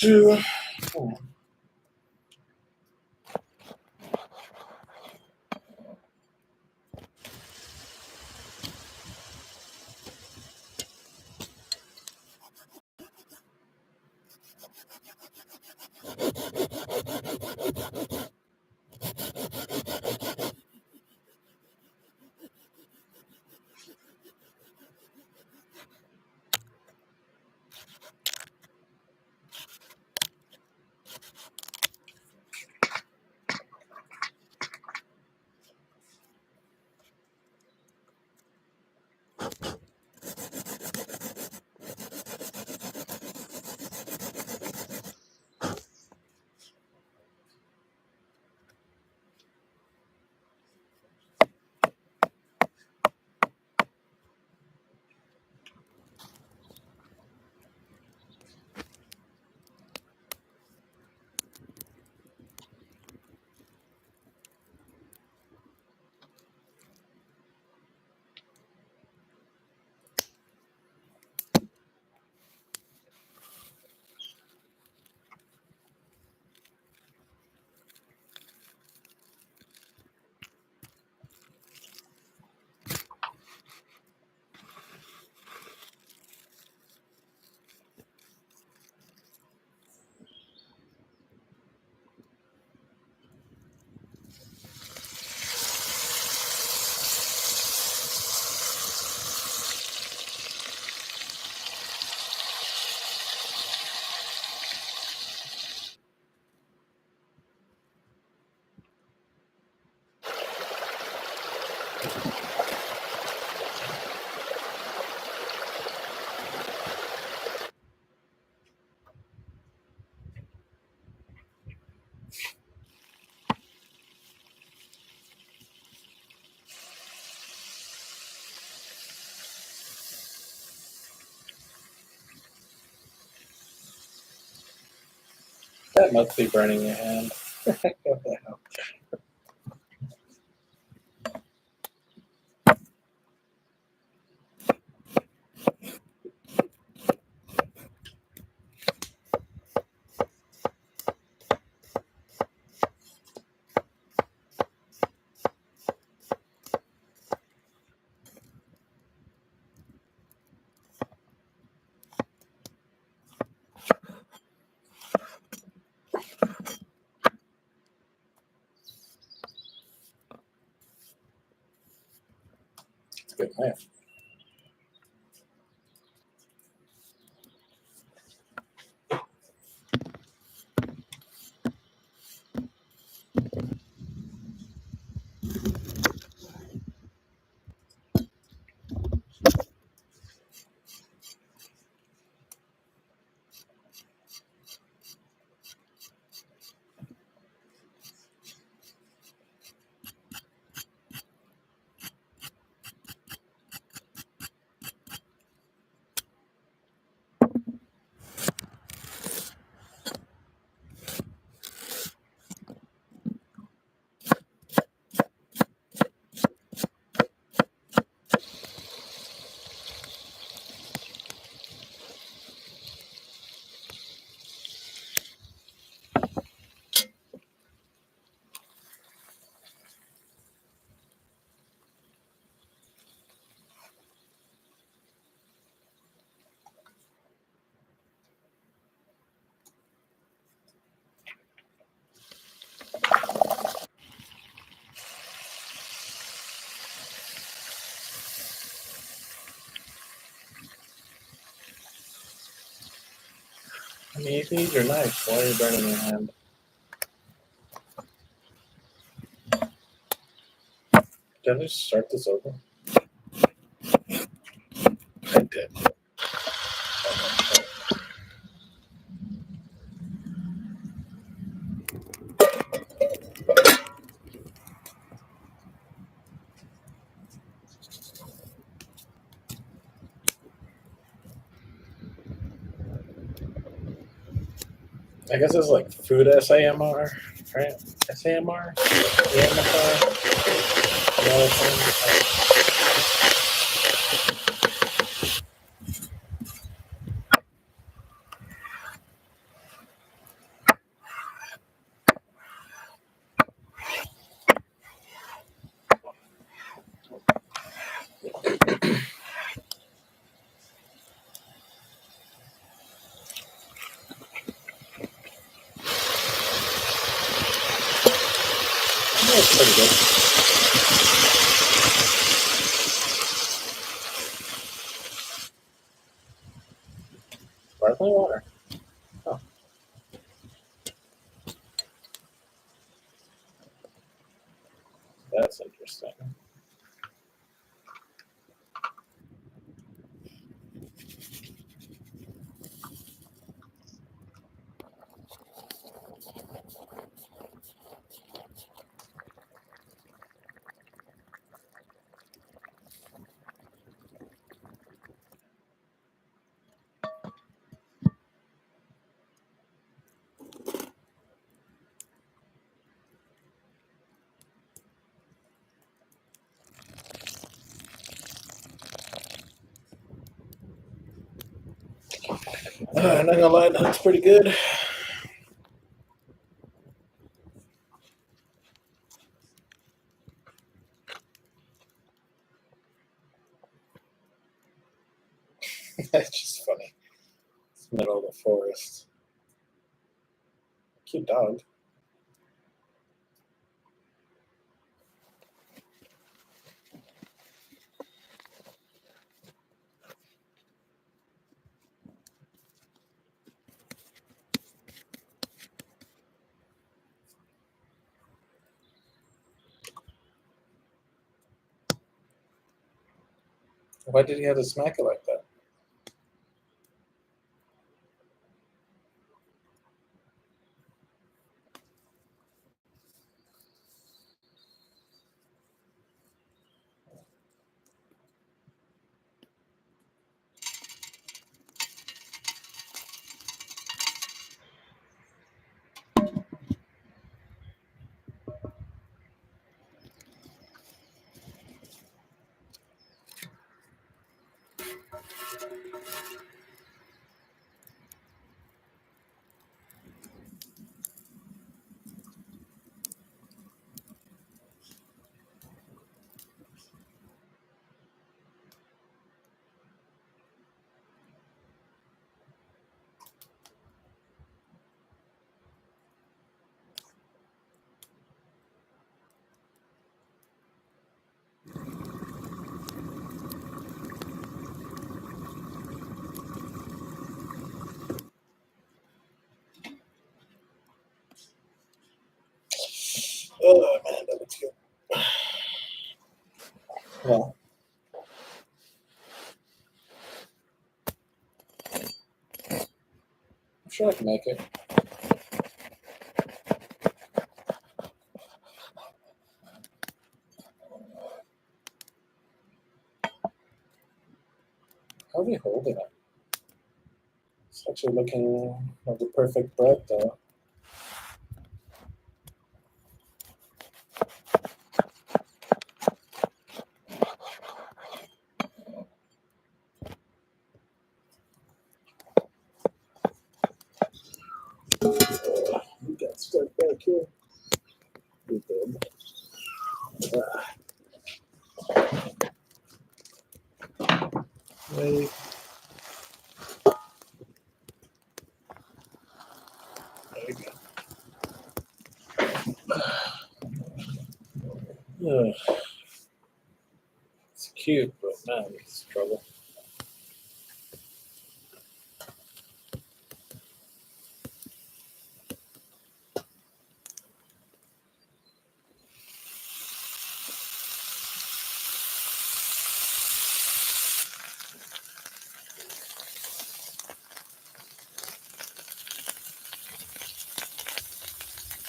to. That must be burning your hand. What the hell? It's a good knife. I mean, you can use your knife while you're burning your hand. Did I just start this over? I did. I guess it's like food SAMR, right? SAMR? AMFR? Another thing. it's pretty good. Sparkling water. Oh. That's interesting. Not gonna lie, that's pretty good. That's just funny. It's the middle of the forest. Cute dog. Why did he have to smack it like that? Oh man, that looks good. Well, I'm sure I can make it. How are they holding it? It's actually looking like the perfect bread, though. You got stuck back here. You did. Wait. There you go. Ugh. It's cute, but man, it's trouble.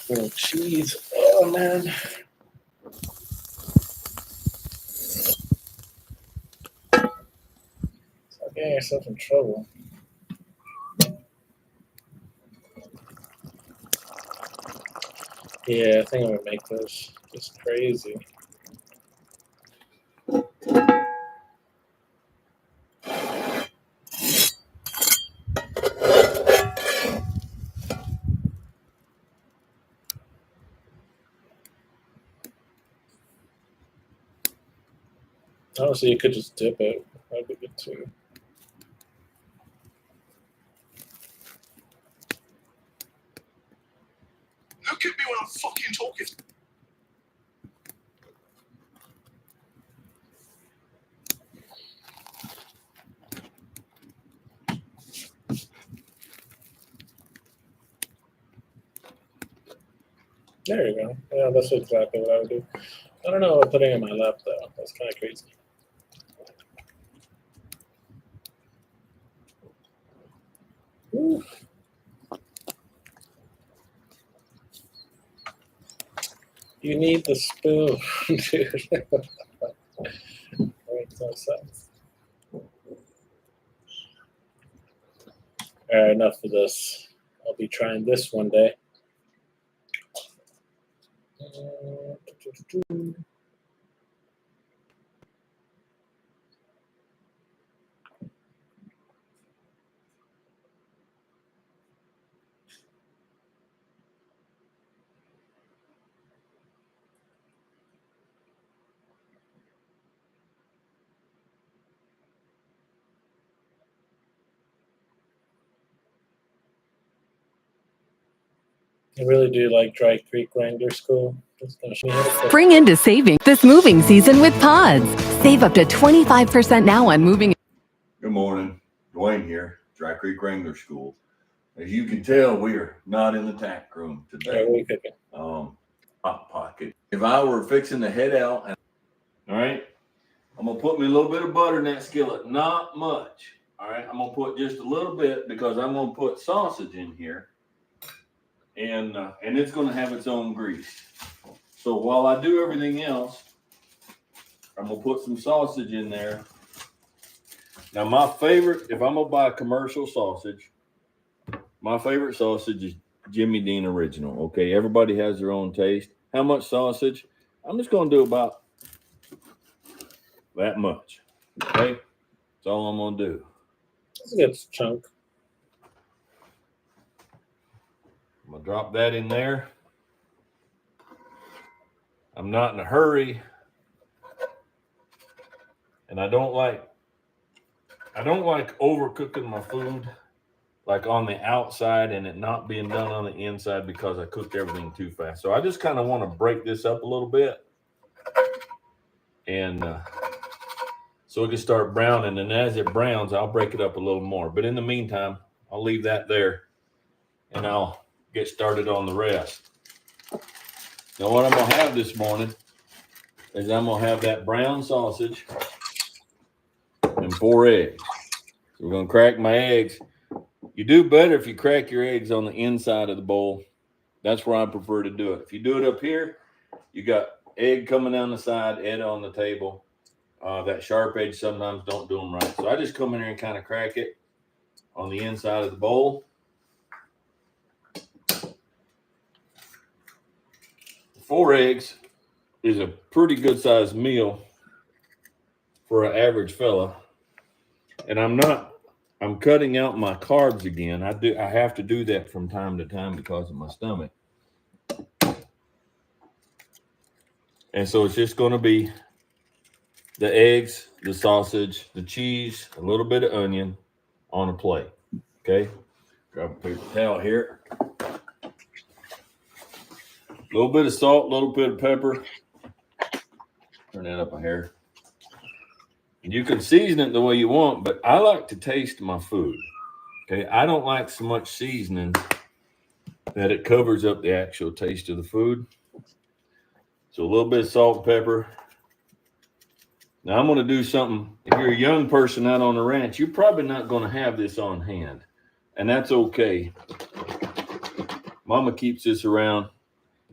Little cheese. Oh man. Stop getting yourself in trouble. Yeah, I think I'm gonna make this just crazy. Honestly, you could just dip it. That'd be good too. Look at me when I'm fucking talking. There you go. Yeah, that's exactly what I would do. I don't know about putting it in my lap though. That's kind of crazy. Ooh. You need the spoon, dude. That makes no sense. All right, enough of this. I'll be trying this one day. I really do like Dry Creek Wrangler School. It's gonna show me how to cook. Spring into saving this moving season with Pods. Save up to 25% now on moving. Good morning. Dwayne here, Dry Creek Wrangler School. As you can tell, we are not in the tack room Yeah, today. what are you cooking? Hot pocket. If I were fixing to head out, all right, I'm gonna put me a little bit of butter in that skillet. Not much. All right, I'm gonna put just a little bit because I'm gonna put sausage in here, and it's gonna have its own grease. So while I do everything else, I'm gonna put some sausage in there. Now, my favorite, if I'm gonna buy a commercial sausage, my favorite sausage is Jimmy Dean Original. Okay, everybody has their own taste. How much sausage? I'm just gonna do about that much. Okay, that's all I'm gonna do. That's a good chunk. I'm gonna drop that in there. I'm not in a hurry, and I don't like overcooking my food, like on the outside and it not being done on the inside because I cooked everything too fast. So I just kind of want to break this up a little bit, and so it can start browning. And as it browns, I'll break it up a little more. But in the meantime, I'll leave that there, and I'll get started on the rest. Now, what I'm gonna have this morning is I'm gonna have that brown sausage and 4 eggs. So we're gonna crack my eggs. You do better if you crack your eggs on the inside of the bowl. That's where I prefer to do it. If you do it up here, you got egg coming down the side, egg on the table. That sharp edge sometimes don't do them right. So I just come in here and kind of crack it on the inside of the bowl. 4 eggs is a pretty good sized meal for an average fella. And I'm cutting out my carbs again. I have to do that from time to time because of my stomach. And so it's just going to be the eggs, the sausage, the cheese, a little bit of onion on a plate. Okay? Grab a paper towel here. A little bit of salt, a little bit of pepper. Turn that up a hair. And you can season it the way you want, but I like to taste my food. Okay? I don't like so much seasoning that it covers up the actual taste of the food. So a little bit of salt and pepper. Now I'm going to do something. If you're a young person out on the ranch, you're probably not going to have this on hand. And that's okay. Mama keeps this around.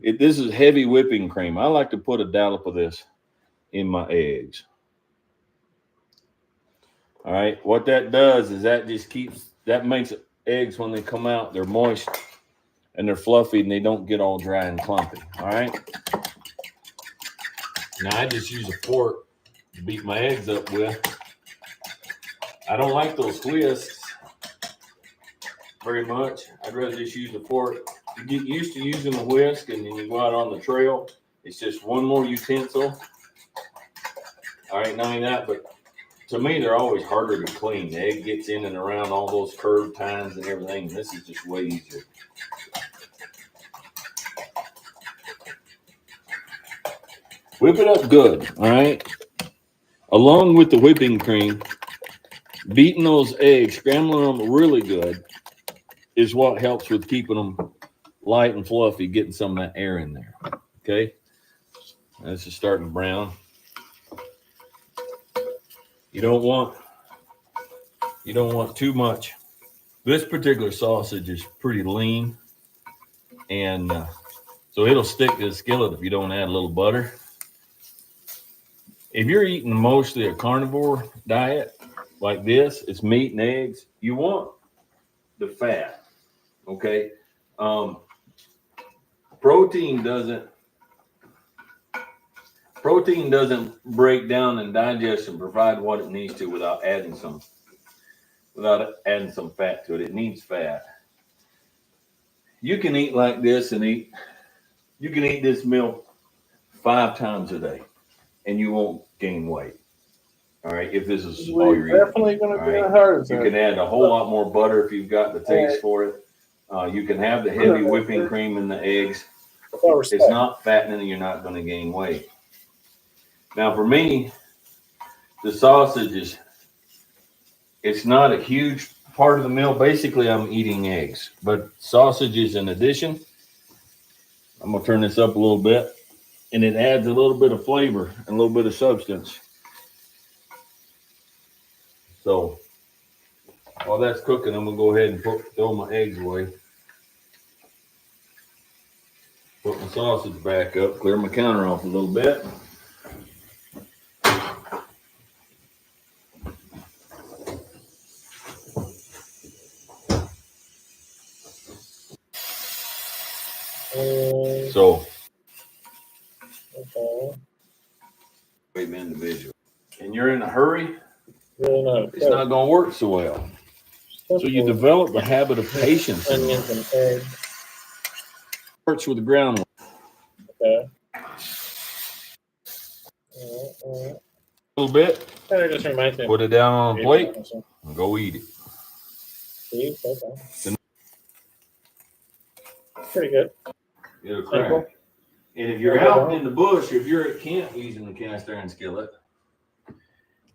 This is heavy whipping cream. I like to put a dollop of this in my eggs. All right. What that does is that makes eggs, when they come out, they're moist and they're fluffy and they don't get all dry and clumpy. All right. Now I just use a fork to beat my eggs up with. I don't like those whisks very much. I'd rather just use a fork. You get used to using a whisk, and then you go out on the trail. It's just one more utensil. All right, not only that, but to me, they're always harder to clean. The egg gets in and around all those curved tines and everything, and this is just way easier. Whip it up good, all right? Along with the whipping cream, beating those eggs, scrambling them really good, is what helps with keeping them light and fluffy, getting some of that air in there. Okay. This is starting to brown. You don't want too much. This particular sausage is pretty lean, and so it'll stick to the skillet if you don't add a little butter. If you're eating mostly a carnivore diet like this, it's meat and eggs, you want the fat. Okay. Protein doesn't break down and digest and provide what it needs to without adding some fat to it. It needs fat. You can eat like this you can eat this meal 5 times a day and you won't gain weight. All right. If this is all you're eating. Definitely going to be Right. hard. You can add a whole lot more butter if you've got the taste for it. You can have the heavy whipping cream in the eggs. It's not fattening and you're not going to gain weight. Now for me, the sausage it's not a huge part of the meal. Basically, I'm eating eggs, but sausage is an addition. I'm going to turn this up a little bit, and it adds a little bit of flavor and a little bit of substance. So while that's cooking, I'm going to go ahead and throw my eggs away. Put my sausage back up, clear my counter off a little bit. So, Okay. wait an individual. And you're in a hurry, Really not. it's not going to work so well. So you develop the habit of patience. Onions and eggs. Starts with the ground. Okay. A little bit, That just reminds me. put it down on a plate, and go eat it. See? Okay. Pretty good. It'll crack. And if you're out in the bush, if you're at camp using the cast iron skillet,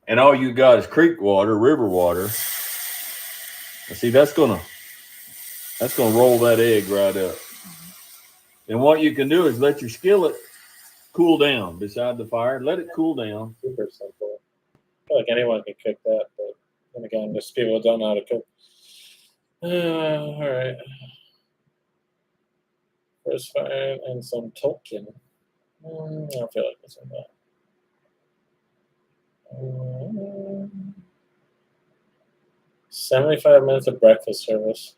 and all you got is creek water, river water, see that's gonna roll that egg right up. And what you can do is let your skillet cool down beside the fire. Let it cool down. Super simple. I feel like anyone can cook that, but then again, there's people who don't know how to cook. All right. First fire and some Tolkien. I don't feel like this one. 75 minutes of breakfast service.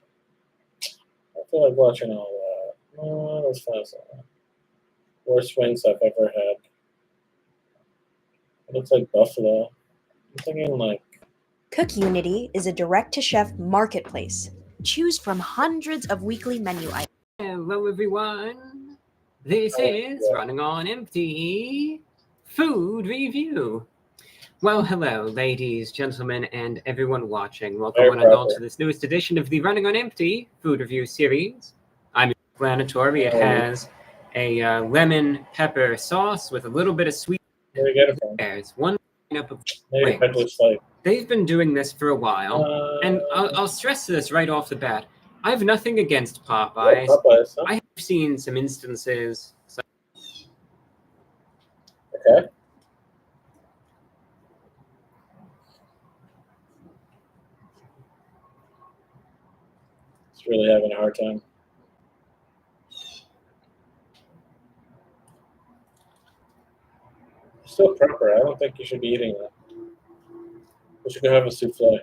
I feel like watching all that. Let's find something. Worst wings I've ever had. It looks like buffalo. I'm thinking like. Cook Unity is a direct-to-chef marketplace. Choose from hundreds of weekly menu items. Hello, everyone. This is Running on Empty Food Review. Well, hello, ladies, gentlemen, and everyone watching. Welcome one and all to this newest edition of the Running on Empty Food Review series. I'm explanatory. It has a lemon pepper sauce with a little bit of sweet. Where do you get it from? There's one lineup of Maybe I just like. They've been doing this for a while, and I'll stress this right off the bat. I have nothing against Popeyes. Popeyes, huh? I have seen some instances. Okay. It's really having a hard time. It's still proper. I don't think you should be eating that. We should go have a souffle.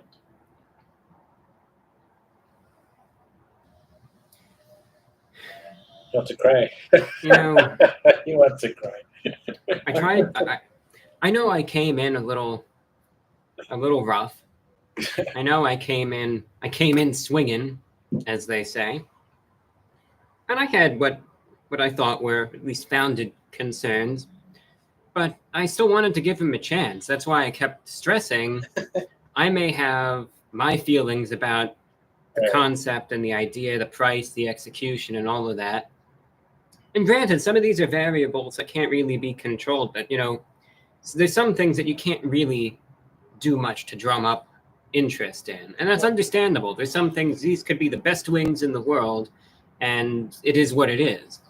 You want to cry? You know, You want to cry. I tried. I know I came in a little rough. I know I came in swinging, as they say, and I had what I thought were at least founded concerns, but I still wanted to give him a chance. That's why I kept stressing. I may have my feelings about the concept and the idea, the price, the execution, and all of that. And granted, some of these are variables that can't really be controlled, but, you know, there's some things that you can't really do much to drum up interest in. And that's understandable. There's some things, these could be the best wings in the world, and it is what it is.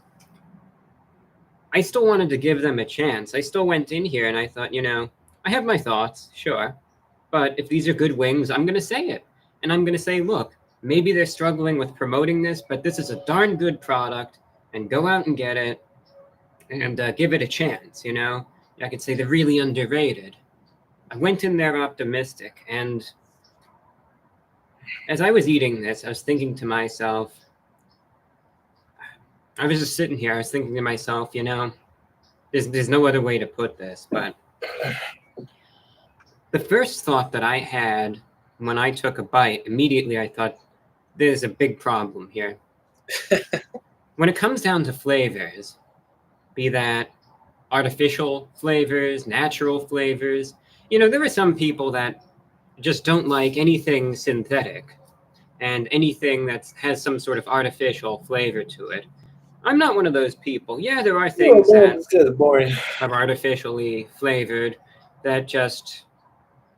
I still wanted to give them a chance. I still went in here and I thought, I have my thoughts, sure. But if these are good wings, I'm going to say it. And I'm going to say, look, maybe they're struggling with promoting this, but this is a darn good product, and go out and get it and give it a chance, I could say they're really underrated. I went in there optimistic, and as I was eating this, I was thinking to myself, I was just sitting here, I was thinking to myself, there's no other way to put this, but the first thought that I had when I took a bite, immediately I thought, there's a big problem here. When it comes down to flavors, be that artificial flavors, natural flavors, there are some people that just don't like anything synthetic and anything that has some sort of artificial flavor to it. I'm not one of those people. Yeah, there are things that boring. are artificially flavored that just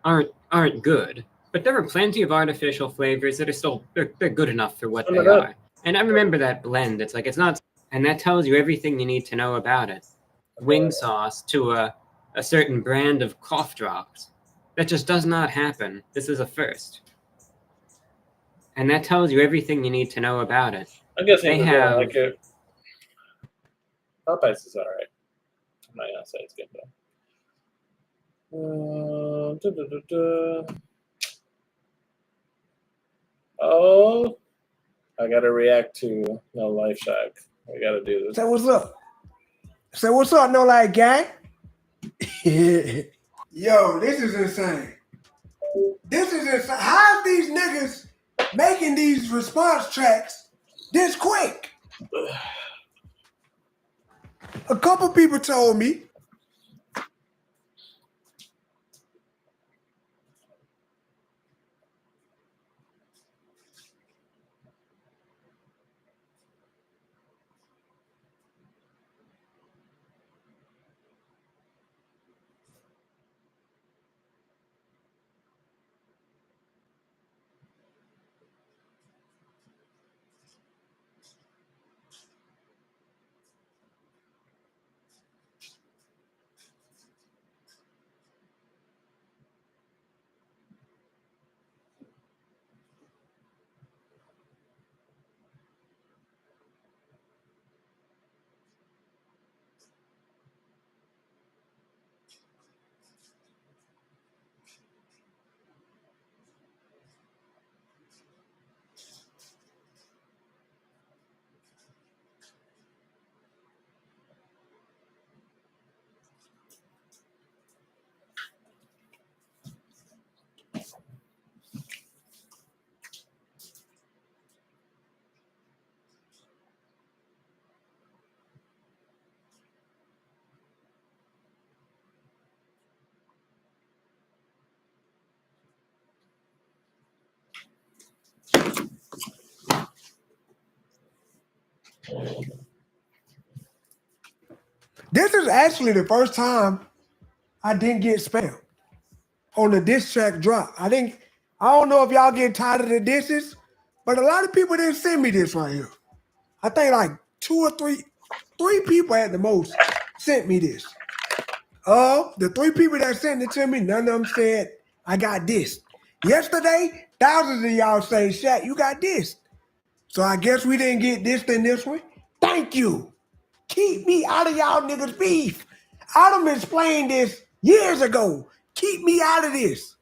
aren't good. But there are plenty of artificial flavors that are still they're good enough for what they are. And I remember that blend. It's not, and that tells you everything you need to know about it. Wing sauce to a certain brand of cough drops. That just does not happen. This is a first. And that tells you everything you need to know about it. I'm guessing They have like it. Popeyes is alright. I'm not gonna say it's good though. Oh, I gotta react to No Life Shack. We gotta do this. Say what's up. Say what's up, No Life gang. Yo, this is insane. This is insane. How are these niggas making these response tracks this quick? A couple people told me. This is actually the first time I didn't get spam on the diss track drop. I don't know if y'all get tired of the disses, but a lot of people didn't send me this right here. I think like three people at the most sent me this. The 3 people that sent it to me, none of them said I got dissed. Yesterday, thousands of y'all say, Shaq, you got dissed. So I guess we didn't get dissed in this one. Thank you. Keep me out of y'all niggas' beef. I done explained this years ago. Keep me out of this.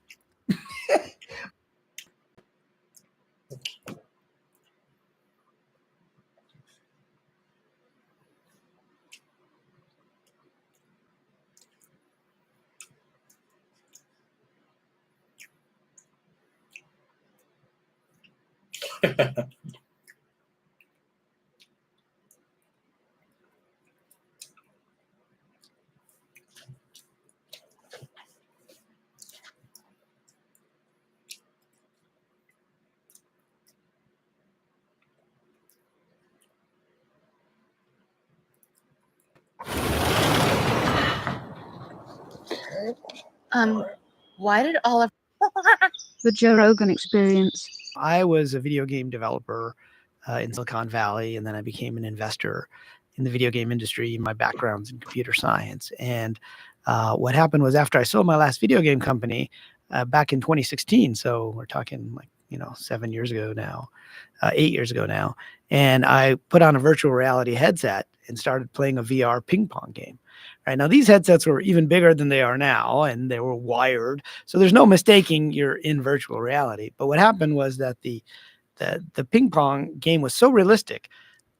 Why did all of the Joe Rogan Experience? I was a video game developer in Silicon Valley, and then I became an investor in the video game industry. My background's in computer science. And what happened was after I sold my last video game company back in 2016, so we're talking 7 years ago now, 8 years ago now, and I put on a virtual reality headset and started playing a VR ping pong game. Right now, these headsets were even bigger than they are now, and they were wired, so there's no mistaking you're in virtual reality. But what happened was that the ping pong game was so realistic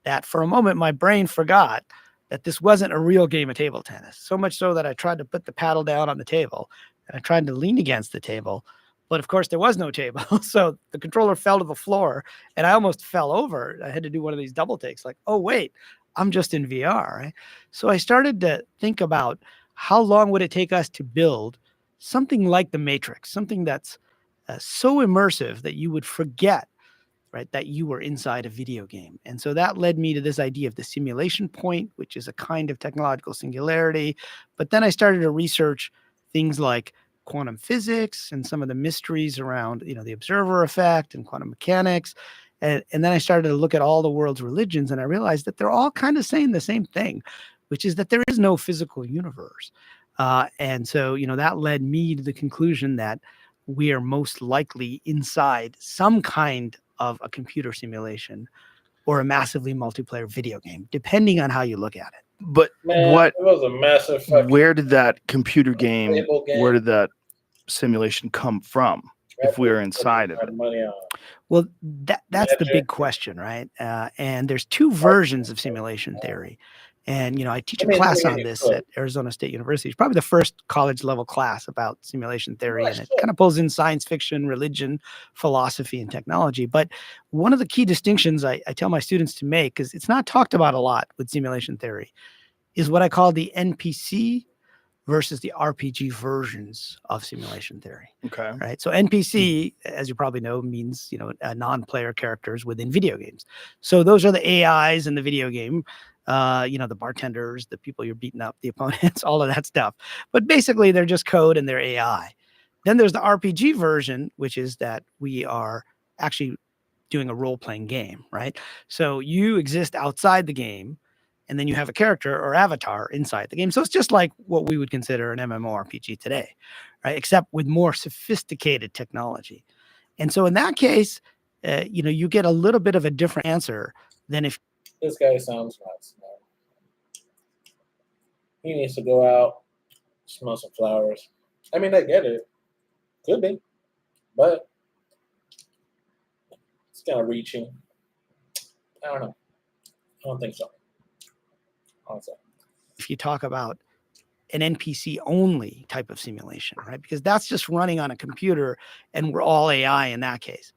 that for a moment my brain forgot that this wasn't a real game of table tennis. So much so that I tried to put the paddle down on the table and I tried to lean against the table. But of course, there was no table. So the controller fell to the floor and I almost fell over. I had to do one of these double takes like, oh, wait, I'm just in VR. Right? So I started to think about how long would it take us to build something like the Matrix, something that's so immersive that you would forget, right, that you were inside a video game. And so that led me to this idea of the simulation point, which is a kind of technological singularity. But then I started to research things like quantum physics and some of the mysteries around, the observer effect and quantum mechanics. And then I started to look at all the world's religions, and I realized that they're all kind of saying the same thing, which is that there is no physical universe. And so, that led me to the conclusion that we are most likely inside some kind of a computer simulation or a massively multiplayer video game, depending on how you look at it. But Man, it was a massive fucking where did that computer game, table game. where did that simulation come from if we are inside of Had it? money on it. Well, that's the big question, right? And there's two versions of simulation theory. And, I teach a class on this at Arizona State University. It's probably the first college level class about simulation theory. And it kind of pulls in science fiction, religion, philosophy, and technology. But one of the key distinctions I tell my students to make, because it's not talked about a lot with simulation theory, is what I call the NPC versus the RPG versions of simulation theory. Okay. Right. So NPC, as you probably know, means, non-player characters within video games. So those are the AIs in the video game, the bartenders, the people you're beating up, the opponents, all of that stuff. But basically they're just code and they're AI. Then there's the RPG version, which is that we are actually doing a role-playing game, right? So you exist outside the game, and then you have a character or avatar inside the game. So it's just like what we would consider an MMORPG today, right? Except with more sophisticated technology. And so in that case, you get a little bit of a different answer than if This guy sounds nuts, man. He needs to go out, smell some flowers. I mean, I get it. Could be. But it's kind of reaching. I don't know. I don't think so. Honestly. if you talk about an NPC only type of simulation, right? Because that's just running on a computer and we're all AI in that case.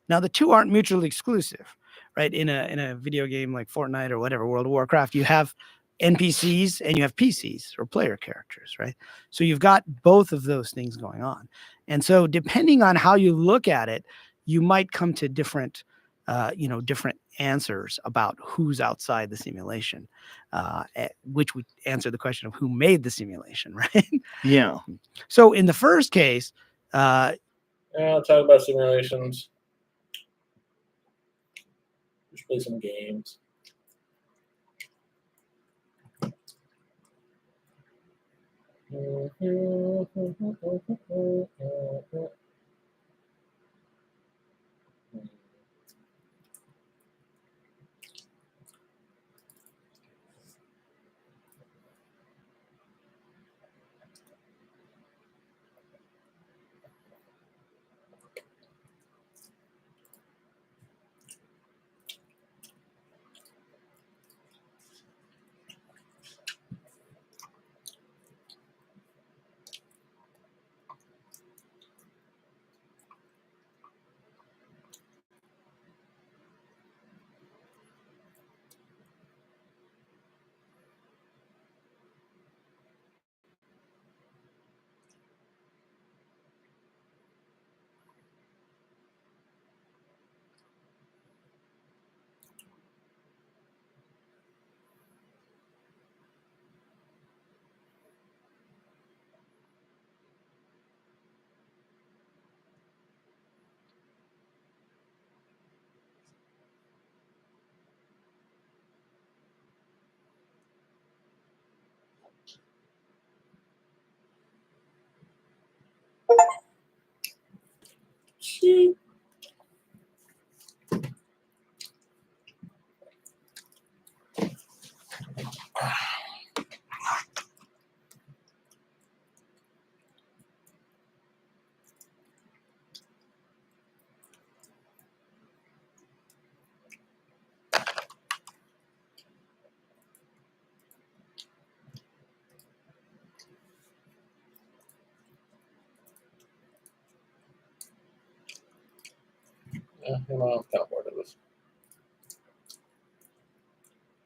Now, the two aren't mutually exclusive, right? In a video game like Fortnite or whatever, World of Warcraft, you have NPCs and you have PCs or player characters, right? So you've got both of those things going on. And so depending on how you look at it, you might come to different different answers about who's outside the simulation, which would answer the question of who made the simulation, right? Yeah. So in the first case, I'll talk about simulations. Just play some games. I'm kind of bored.